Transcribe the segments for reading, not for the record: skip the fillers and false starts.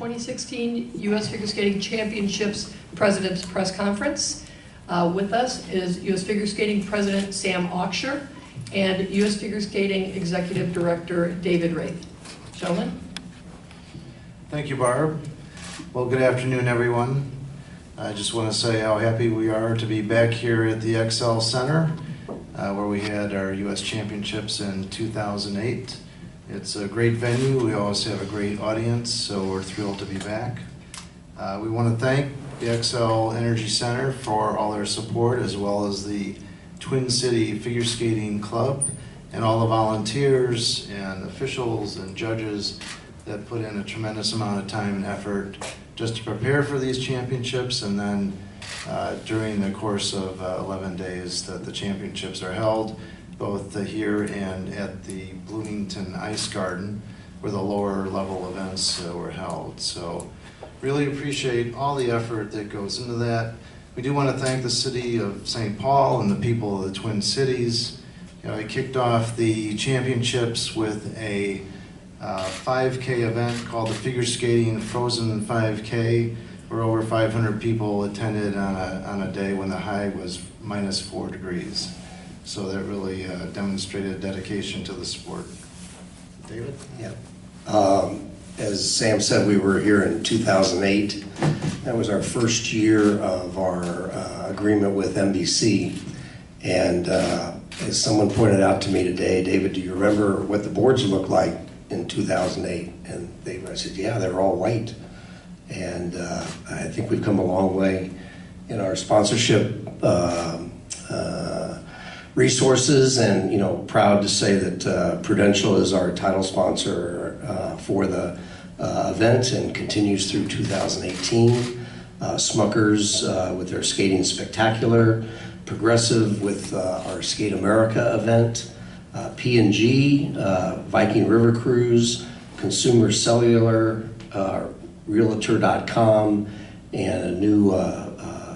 2016 U.S. Figure Skating Championships President's Press Conference. With us is U.S. Figure Skating President Sam Auxier and U.S. Figure Skating Executive Director David Raith. Gentlemen. Thank you, Barb. Well, good afternoon, everyone. I just want to say how happy we are to be back here at the Xcel Center, where we had our U.S. Championships in 2008. It's a great venue. We always have a great audience, so we're thrilled to be back. We want to thank the Xcel Energy Center for all their support, as well as the Twin City Figure Skating Club and all the volunteers and officials and judges that put in a tremendous amount of time and effort just to prepare for these championships, and then during the course of 11 days that the championships are held, both here and at the Bloomington Ice Garden, where the lower level events were held. So really appreciate all the effort that goes into that. We do want to thank the city of St. Paul and the people of the Twin Cities. I kicked off the championships with a 5K event called the Figure Skating Frozen 5K, where over 500 people attended on a day when the high was -4 degrees. So that really demonstrated dedication to the sport. David? Yeah. As Sam said, we were here in 2008. That was our first year of our agreement with NBC. And as someone pointed out to me today, David, do you remember what the boards looked like in 2008? And I said, yeah, they were all white. And I think we've come a long way in our sponsorship resources, and proud to say that Prudential is our title sponsor for the event and continues through 2018. Smuckers with their Skating Spectacular, Progressive with our Skate America event, P&G, Viking River Cruise, Consumer Cellular, Realtor.com, and a new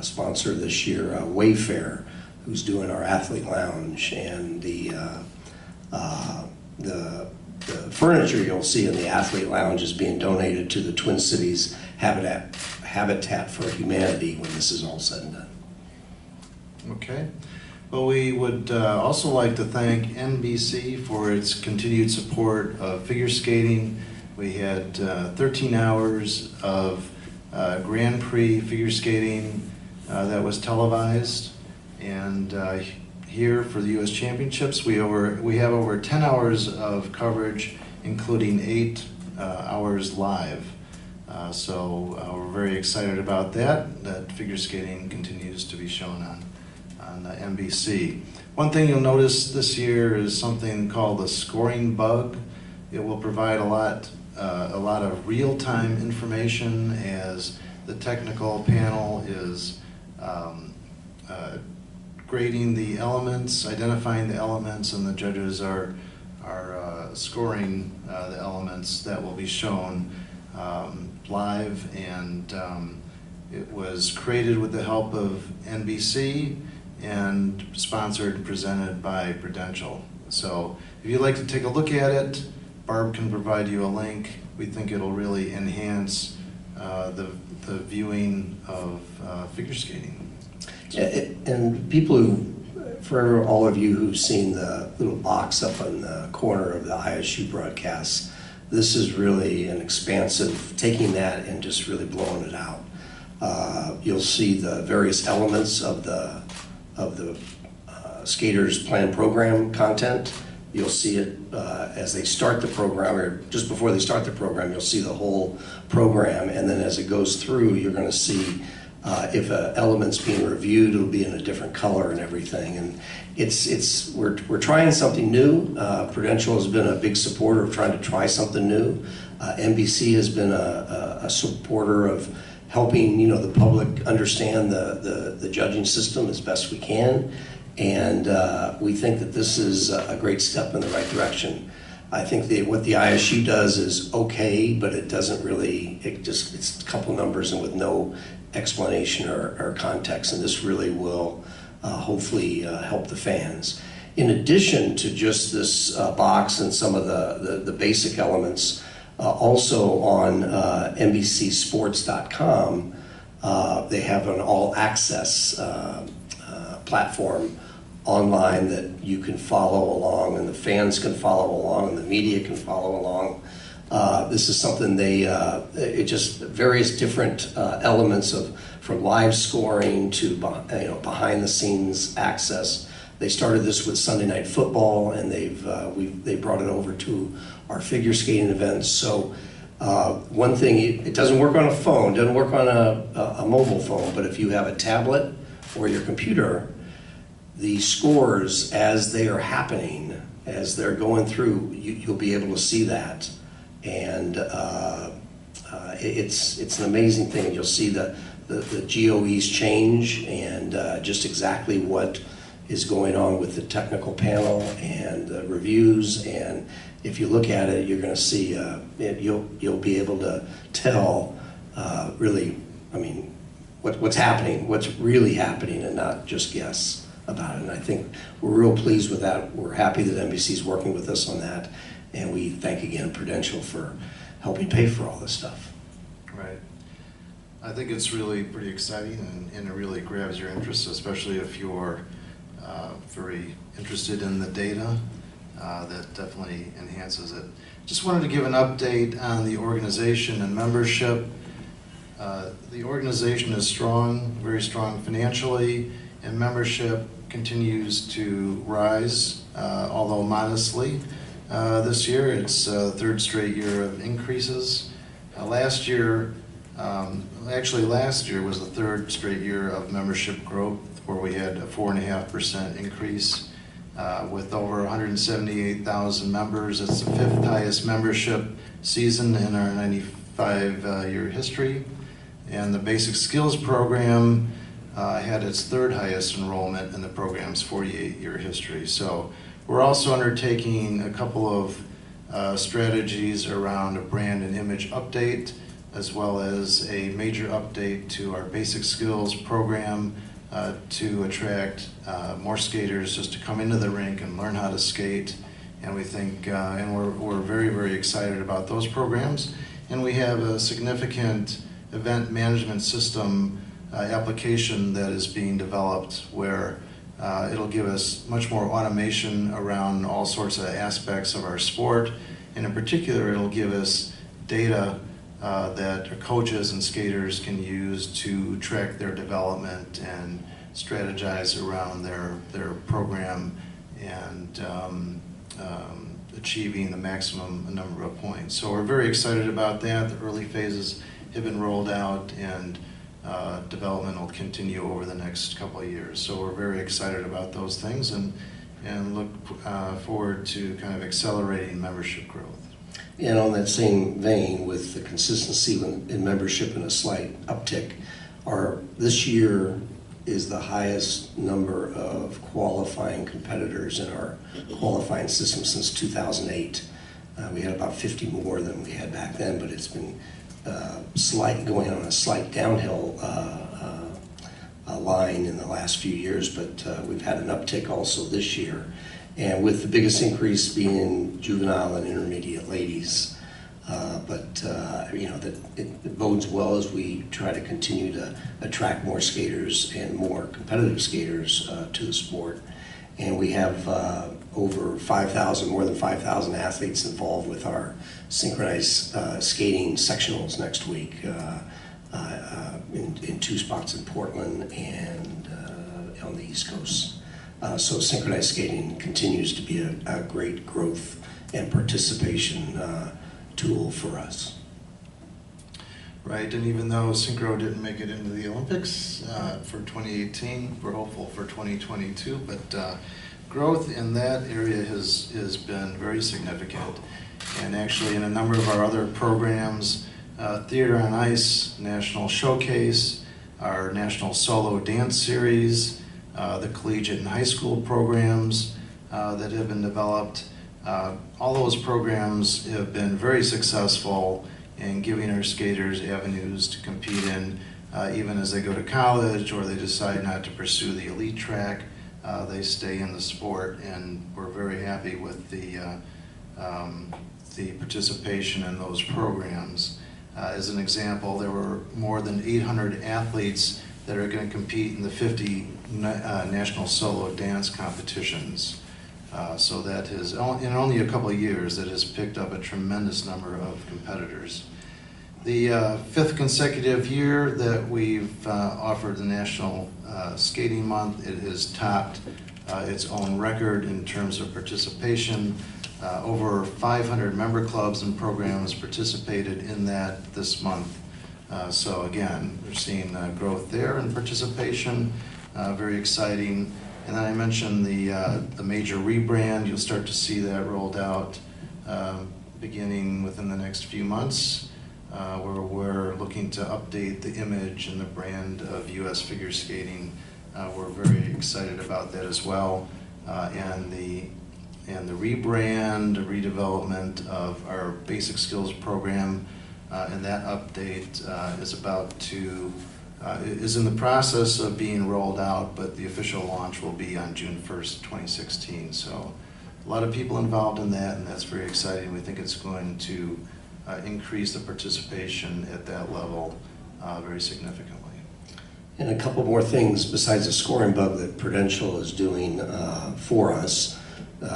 sponsor this year, Wayfair, who's doing our athlete lounge, and the furniture you'll see in the athlete lounge is being donated to the Twin Cities Habitat for Humanity when this is all said and done. Okay. Well, we would also like to thank NBC for its continued support of figure skating. We had 13 hours of Grand Prix figure skating that was televised. And here for the U.S. Championships, we have over 10 hours of coverage, including 8 hours live. So we're very excited about that figure skating continues to be shown on NBC. One thing you'll notice this year is something called the scoring bug. It will provide a lot of real-time information as the technical panel is grading the elements, identifying the elements, and the judges are scoring the elements that will be shown live. And it was created with the help of NBC and sponsored and presented by Prudential. So if you'd like to take a look at it, Barb can provide you a link. We think it'll really enhance the viewing of figure skating. And people for all of you who've seen the little box up on the corner of the ISU broadcast, this is really an expansive, taking that and just really blowing it out. You'll see the various elements of the skaters' plan program content. You'll see it as they start the program, or just before they start the program, you'll see the whole program, and then as it goes through, you're going to see if an element's being reviewed, it'll be in a different color and everything. And we're trying something new. Prudential has been a big supporter of trying to try something new. NBC has been a supporter of helping the public understand the judging system as best we can. And we think that this is a great step in the right direction. I think what the ISU does is okay, but it doesn't really, it's a couple numbers and with no explanation or context, and this really will hopefully help the fans. In addition to just this box and some of the basic elements, Also on NBCSports.com, they have an all-access platform online that you can follow along, and the fans can follow along, and the media can follow along. This is something it just various different elements of, from live scoring to behind the scenes access. They started this with Sunday Night Football, and they brought it over to our figure skating events. So one thing, it doesn't work on a phone, doesn't work on a mobile phone, but if you have a tablet or your computer, the scores as they are happening, as they're going through, you'll be able to see that. And it's an amazing thing. You'll see the GOEs change and just exactly what is going on with the technical panel and the reviews. And if you look at it, you're going to see you'll be able to tell really, I mean, what's happening, what's really happening, and not just guess about it. And I think we're real pleased with that. We're happy that NBC is working with us on that, and we thank again Prudential for helping pay for all this stuff. Right. I think it's really pretty exciting, and it really grabs your interest, especially if you're very interested in the data. That definitely enhances it. Just wanted to give an update on the organization and membership. The organization is strong, very strong financially, and membership continues to rise, although modestly. This year, it's third straight year of increases. Last year was the third straight year of membership growth, where we had a 4.5% increase with over 178,000 members. It's the fifth highest membership season in our 95-year history. And the Basic Skills program had its third highest enrollment in the program's 48-year history. So we're also undertaking a couple of strategies around a brand and image update, as well as a major update to our Basic Skills program to attract more skaters just to come into the rink and learn how to skate. And we think, and we're very, very excited about those programs. And we have a significant event management system application that is being developed, where it'll give us much more automation around all sorts of aspects of our sport, and in particular it'll give us data that our coaches and skaters can use to track their development and strategize around their program and achieving the maximum number of points. So we're very excited about that. The early phases have been rolled out, and development will continue over the next couple of years. So we're very excited about those things, and look forward to kind of accelerating membership growth. And on that same vein, with the consistency in membership and a slight uptick, this year is the highest number of qualifying competitors in our qualifying system since 2008. We had about 50 more than we had back then, but it's been going on a slight downhill line in the last few years, but we've had an uptick also this year. And with the biggest increase being in juvenile and intermediate ladies, it bodes well as we try to continue to attract more skaters and more competitive skaters to the sport. And we have more than 5,000 athletes involved with our synchronized skating sectionals next week in two spots in Portland and on the East Coast. So synchronized skating continues to be a great growth and participation tool for us. Right, and even though synchro didn't make it into the Olympics for 2018, we're hopeful for 2022, but growth in that area has been very significant. And actually in a number of our other programs, Theater on Ice, National Showcase, our National Solo Dance Series, the collegiate and high school programs that have been developed, all those programs have been very successful in giving our skaters avenues to compete in, even as they go to college or they decide not to pursue the elite track, they stay in the sport, and we're very happy with the the participation in those programs. As an example, there were more than 800 athletes that are going to compete in the 50 national solo dance competitions. So that has, in only a couple of years, that has picked up a tremendous number of competitors. The fifth consecutive year that we've offered the National Skating Month, it has topped its own record in terms of participation. Over 500 member clubs and programs participated in that this month. So again, we're seeing growth there in participation, very exciting. And then I mentioned the major rebrand. You'll start to see that rolled out beginning within the next few months, where we're looking to update the image and the brand of U.S. figure skating. We're very excited about that as well. And the rebrand, redevelopment of our basic skills program, and that update is in the process of being rolled out, but the official launch will be on June 1st, 2016. So a lot of people involved in that, and that's very exciting. We think it's going to increase the participation at that level very significantly. And a couple more things besides the scoring bug that Prudential is doing for us.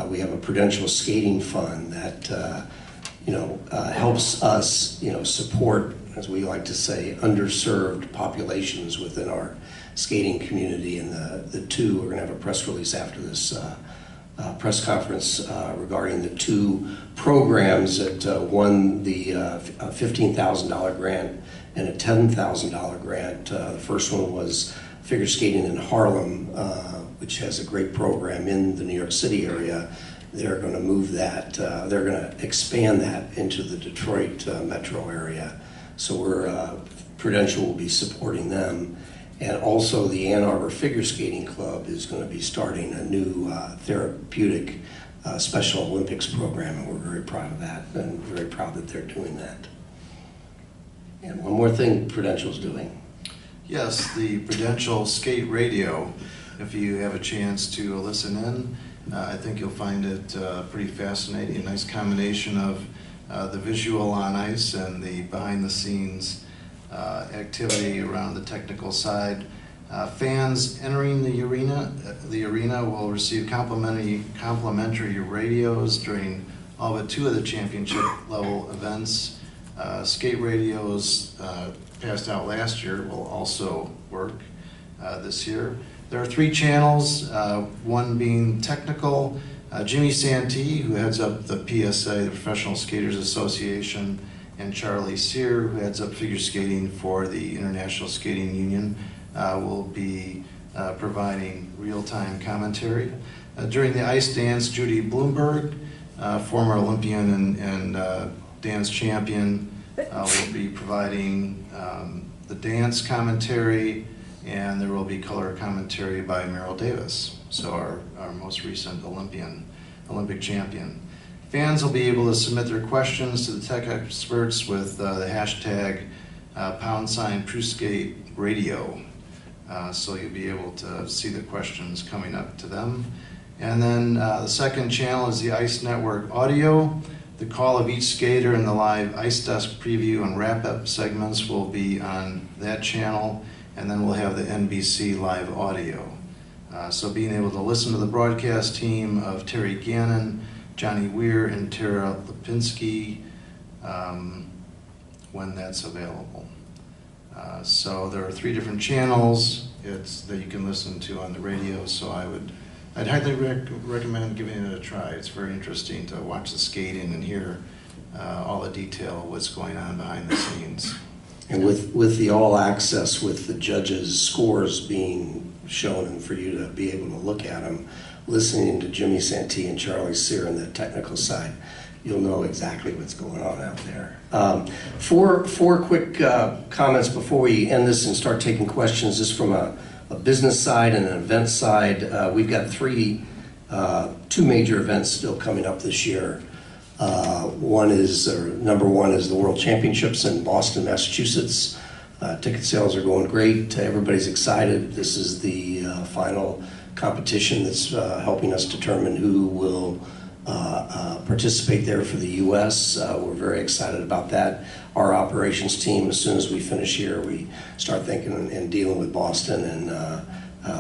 We have a Prudential Skating Fund that helps us support, as we like to say, underserved populations within our skating community. And we're going to have a press release after this press conference regarding the two programs that won the $15,000 grant and a $10,000 grant. The first one was figure skating in Harlem, which has a great program in the New York City area. They're going to move that, they're going to expand that into the Detroit metro area. So Prudential will be supporting them. And also the Ann Arbor Figure Skating Club is going to be starting a new therapeutic Special Olympics program, and we're very proud of that and very proud that they're doing that. And one more thing Prudential's doing. Yes, the Prudential Skate Radio. If you have a chance to listen in, I think you'll find it pretty fascinating. A nice combination of the visual on ice and the behind-the-scenes activity around the technical side. Fans entering the arena will receive complimentary radios during all but two of the championship level events. Skate radios passed out last year will also work this year. There are three channels, one being technical. Jimmy Santee, who heads up the PSA, the Professional Skaters Association, and Charlie Sear, who heads up figure skating for the International Skating Union, will be providing real-time commentary. During the ice dance, Judy Bloomberg, former Olympian and dance champion, will be providing the dance commentary, and there will be color commentary by Merrill Davis, so our most recent Olympic champion. Fans will be able to submit their questions to the tech experts with the hashtag #PrewSkateRadio. So you'll be able to see the questions coming up to them. And then the second channel is the Ice Network Audio. The call of each skater and the live Ice Desk preview and wrap-up segments will be on that channel. And then we'll have the NBC live audio. So being able to listen to the broadcast team of Terry Gannon, Johnny Weir, and Tara Lipinski when that's available. So there are three different channels that you can listen to on the radio. So I'd highly recommend giving it a try. It's very interesting to watch the skating and hear all the detail of what's going on behind the scenes. And with the all access, with the judges' scores being shown and for you to be able to look at them, listening to Jimmy Santee and Charlie Sear on the technical side, you'll know exactly what's going on out there. Four quick comments before we end this and start taking questions, just from a business side and an event side. We've got two major events still coming up this year. Number one is the World Championships in Boston, Massachusetts. Ticket sales are going great. Everybody's excited. This is the final competition that's helping us determine who will participate there for the U.S. We're very excited about that. Our operations team, as soon as we finish here, we start thinking and dealing with Boston, and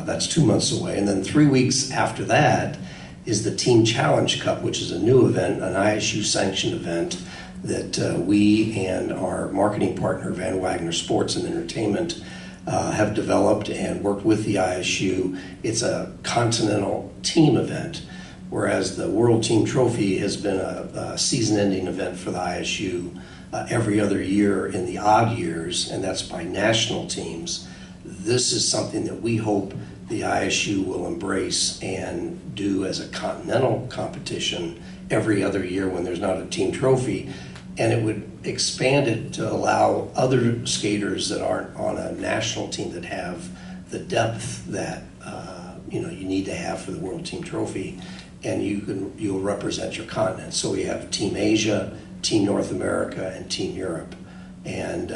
that's 2 months away. And then 3 weeks after that is the Team Challenge Cup, which is a new event, an ISU-sanctioned event that we and our marketing partner, Van Wagner Sports and Entertainment, have developed and worked with the ISU. It's a continental team event, whereas the World Team Trophy has been a season-ending event for the ISU every other year in the odd years, and that's by national teams. This is something that we hope the ISU will embrace and do as a continental competition every other year when there's not a team trophy, and it would expand it to allow other skaters that aren't on a national team that have the depth that you need to have for the World Team Trophy, and you'll represent your continent. So we have Team Asia, Team North America, and Team Europe, and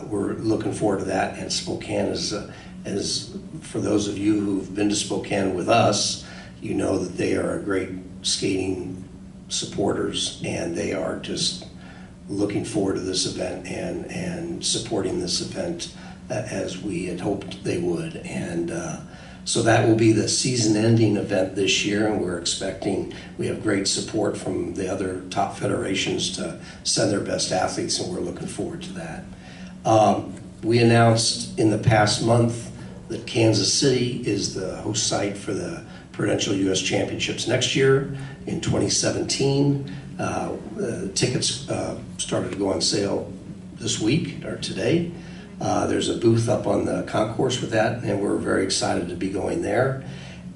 we're looking forward to that. And Spokane is for those of you who've been to Spokane with us, you know that they are a great skating supporters, and they are just looking forward to this event and supporting this event as we had hoped they would. And so that will be the season-ending event this year, and we have great support from the other top federations to send their best athletes, and we're looking forward to that. We announced in the past month that Kansas City is the host site for the Prudential U.S. Championships next year in 2017. Tickets started to go on sale this week or today. There's a booth up on the concourse with that, and we're very excited to be going there.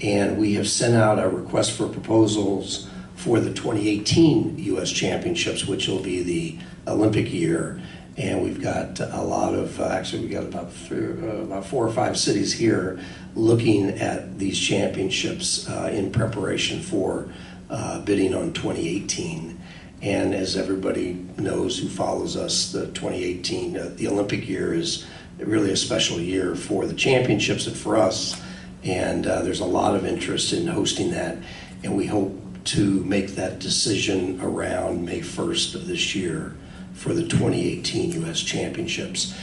And we have sent out a request for proposals for the 2018 U.S. Championships, which will be the Olympic year. And we've got a lot of, actually we got about 4 or 5 cities here looking at these championships in preparation for bidding on 2018. And as everybody knows who follows us, the 2018, the Olympic year is really a special year for the championships and for us. And there's a lot of interest in hosting that. And we hope to make that decision around May 1st of this year for the 2018 U.S. Championships.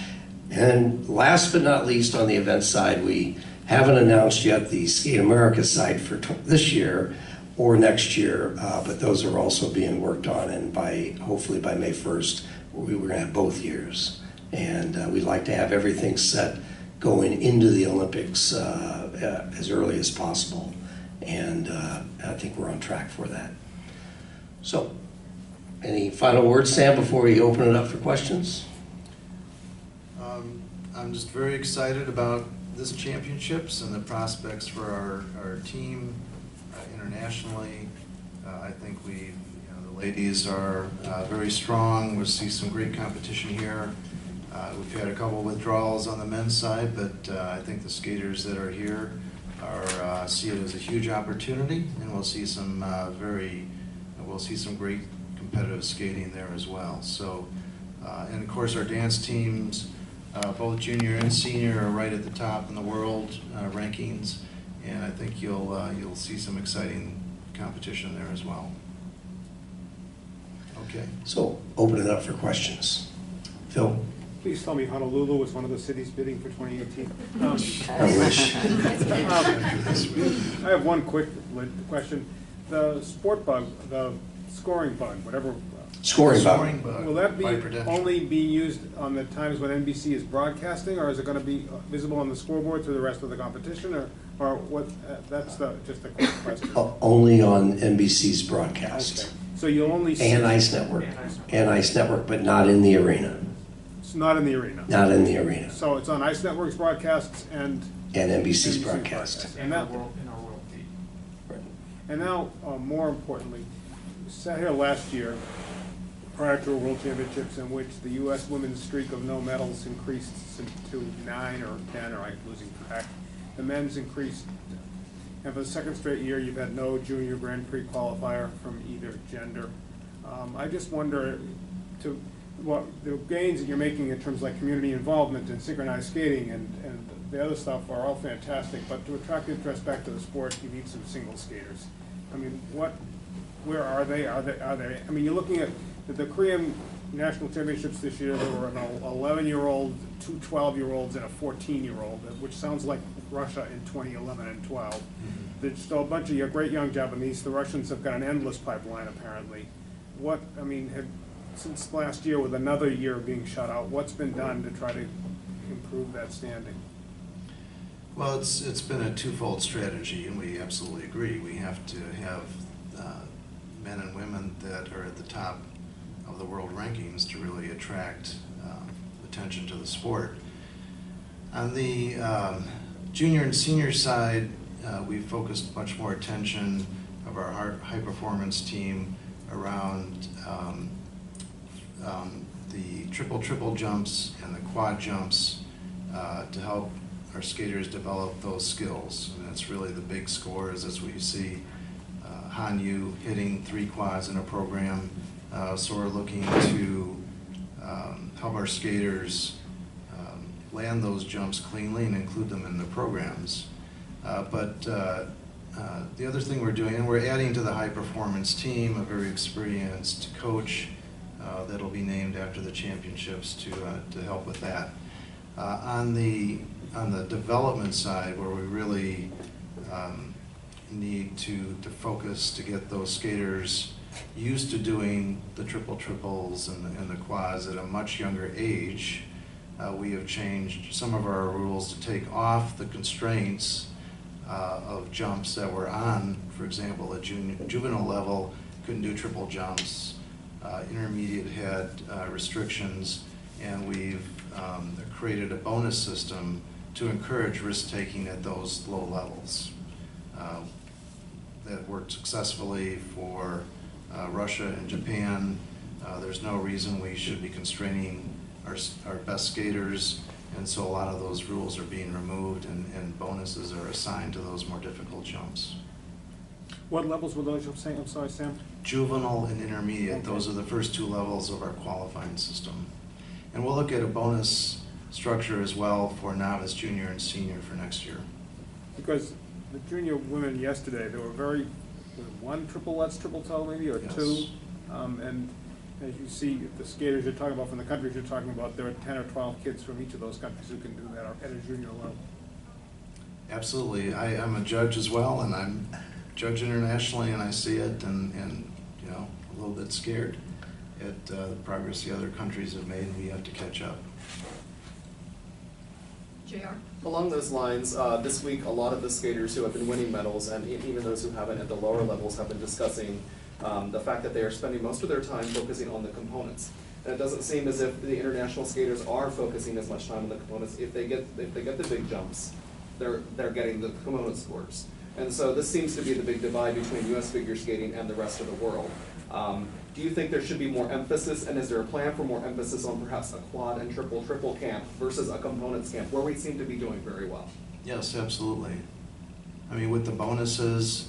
And last but not least, on the event side, we haven't announced yet the Skate America site for this year or next year, but those are also being worked on, and hopefully by May 1st, we're going to have both years. And we'd like to have everything set going into the Olympics as early as possible, and I think we're on track for that. So, any final words, Sam, before we open it up for questions? I'm just very excited about this championships and the prospects for our team internationally. I think the ladies are very strong. We'll see some great competition here. We've had a couple withdrawals on the men's side, but I think the skaters that are here see it as a huge opportunity, and we'll see some great competitive skating there as well. So, and of course our dance teams, both junior and senior, are right at the top in the world rankings, and I think you'll see some exciting competition there as well. Okay. So open it up for questions. Phil? Please tell me Honolulu was one of the cities bidding for 2018. I wish. I have one quick question. The sport bug, the scoring bug, whatever. Scoring bug. Will that be only be used on the times when NBC is broadcasting, or is it going to be visible on the scoreboard through the rest of the competition, or what? That's just a quick question. Only on NBC's broadcast. Okay. So you'll only see and Ice Network, but not in the arena. It's not in the arena. Not in the arena. So it's on Ice Network's broadcasts and NBC's broadcast. And that, and now, more importantly, we sat here last year prior to a World Championships in which the U.S. women's streak of no medals increased to 9 or 10, or I'm losing track. The men's increased, and for the second straight year, you've had no junior Grand Prix qualifier from either gender. I just wonder what the gains that you're making in terms of like community involvement and synchronized skating and the other stuff are all fantastic, but to attract interest back to the sport, you need some single skaters. I mean, what where are they? I mean, you're looking at the Korean national championships this year. There were an 11-year-old, two 12-year-olds, and a 14-year-old, which sounds like Russia in 2011 and 12. There's still a bunch of great young Japanese. The Russians have got an endless pipeline, apparently. Since last year, with another year being shut out, what's been done to try to improve that standing? Well, it's been a twofold strategy, and we absolutely agree. We have to have men and women that are at the top of the world rankings to really attract attention to the sport. On the junior and senior side, we've focused much more attention of our high performance team around the triple jumps and the quad jumps to help our skaters develop those skills. And that's really the big scores. That's what you see Han Yu hitting 3 quads in a program. So we're looking to help our skaters land those jumps cleanly and include them in the programs. But the other thing we're doing, and we're adding to the high performance team, a very experienced coach that'll be named after the championships to help with that. On the development side, where we really need to focus to get those skaters used to doing the triples and the quads at a much younger age, we have changed some of our rules to take off the constraints of jumps that were on. For example, at juvenile level, couldn't do triple jumps. Intermediate had restrictions, and we've created a bonus system to encourage risk-taking at those low levels. That worked successfully for Russia and Japan. There's no reason we should be constraining our best skaters, and so a lot of those rules are being removed, and bonuses are assigned to those more difficult jumps. What levels were those you're saying? I'm sorry, Sam? Juvenile and intermediate, Okay. Those are the first 2 levels of our qualifying system. And we'll look at a bonus structure as well for novice, junior, and senior for next year. Because the junior women yesterday, there were one triple lutz, triple toe maybe, or Yes. 2. And as you see, the skaters you're talking about from the countries you're talking about, there are 10 or 12 kids from each of those countries who can do that at a junior level. Absolutely. I'm a judge as well, and I'm judge internationally, and I see it, and you know, a little bit scared at the progress the other countries have made, and we have to catch up. JR? Along those lines, this week a lot of the skaters who have been winning medals, and even those who haven't at the lower levels, have been discussing the fact that they are spending most of their time focusing on the components. And it doesn't seem as if the international skaters are focusing as much time on the components. If they get the big jumps, they're getting the component scores. And so this seems to be the big divide between U.S. figure skating and the rest of the world. Do you think there should be more emphasis, and is there a plan for more emphasis on perhaps a quad and triple camp versus a components camp, where we seem to be doing very well? Yes, absolutely. I mean, with the bonuses,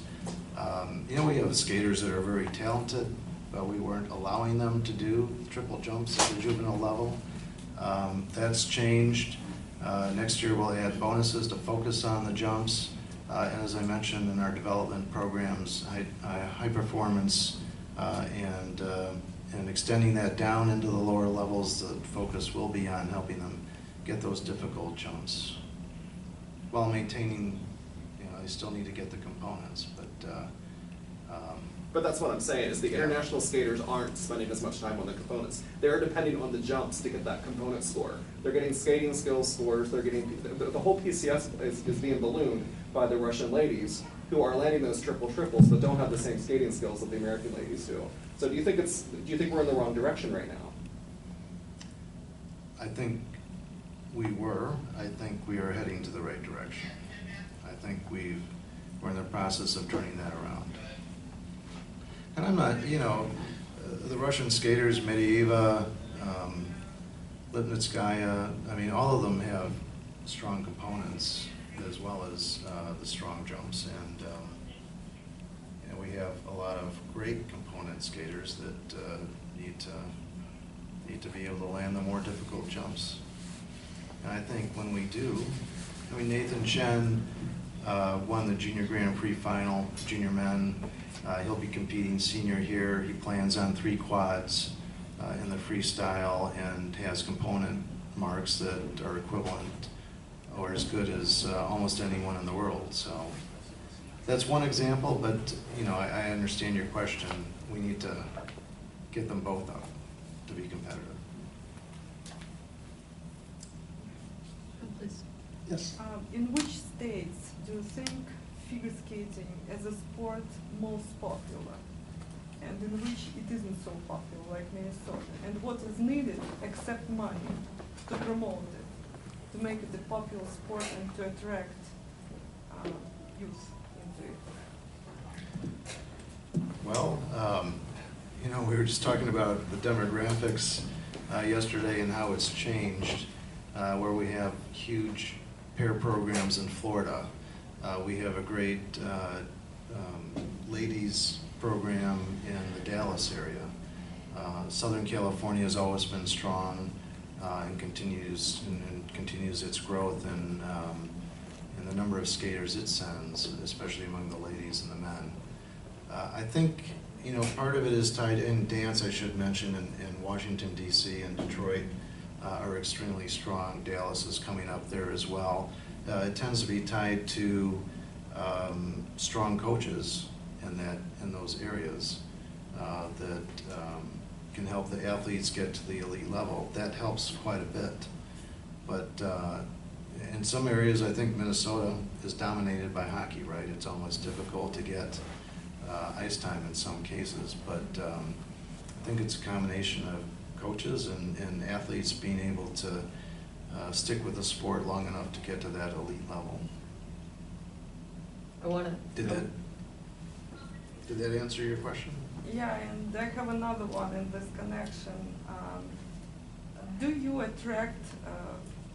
you know, we have skaters that are very talented, but we weren't allowing them to do triple jumps at the juvenile level. That's changed. Next year we'll add bonuses to focus on the jumps. And as I mentioned in our development programs, high performance and extending that down into the lower levels, the focus will be on helping them get those difficult jumps while maintaining, you know, they still need to get the components, but But that's what I'm saying, is the international skaters aren't spending as much time on the components. They're depending on the jumps to get that component score. They're getting skating skills scores, they're getting, the whole PCS is being ballooned by the Russian ladies who are landing those triples but don't have the same skating skills that the American ladies do. So do you think we're in the wrong direction right now? I think we were. I think we are heading to the right direction. I think we're in the process of turning that around. And I'm not, you know, the Russian skaters, Medieva, Lipnitskaya, I mean, all of them have strong components as well as the strong jumps. And you know, we have a lot of great component skaters that need to be able to land the more difficult jumps. And I think when we do, I mean, Nathan Chen won the Junior Grand Prix final, junior men, He'll be competing senior here. He plans on 3 quads in the freestyle and has component marks that are equivalent or as good as almost anyone in the world. So that's one example, but you know, I understand your question. We need to get them both up to be competitive. Please. Yes. In which states do you think figure skating as a sport most popular? And in which it isn't so popular, like Minnesota? And what is needed except money to promote it, to make it a popular sport and to attract youth into it? Well, you know, we were just talking about the demographics yesterday and how it's changed, where we have huge pair programs in Florida. We have a great ladies program in the Dallas area. Southern California has always been strong and continues its growth in the number of skaters it sends, especially among the ladies and the men. I think, you know, part of it is tied in dance, I should mention, in Washington, D.C. and Detroit are extremely strong. Dallas is coming up there as well. It tends to be tied to strong coaches in those areas that can help the athletes get to the elite level. That helps quite a bit. But in some areas, I think Minnesota is dominated by hockey, right? It's almost difficult to get ice time in some cases, but I think it's a combination of coaches and athletes being able to stick with the sport long enough to get to that elite level. I want to. Did that answer your question? Yeah, and I have another one in this connection. Do you attract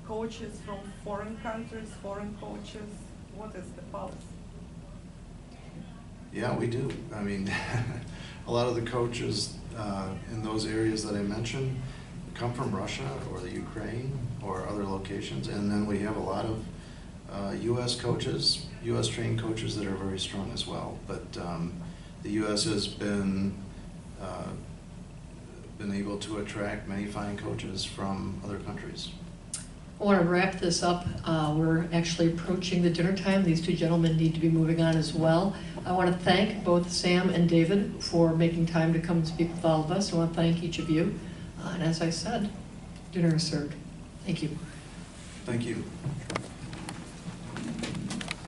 coaches from foreign countries, foreign coaches? What is the policy? Yeah, we do. I mean, a lot of the coaches in those areas that I mentioned come from Russia or the Ukraine or other locations, and then we have a lot of U.S. coaches, U.S. trained coaches that are very strong as well. But the U.S. has been able to attract many fine coaches from other countries. I want to wrap this up. We're actually approaching the dinner time. These 2 gentlemen need to be moving on as well. I want to thank both Sam and David for making time to come and speak with all of us. I want to thank each of you. And as I said, dinner is served. Thank you. Thank you.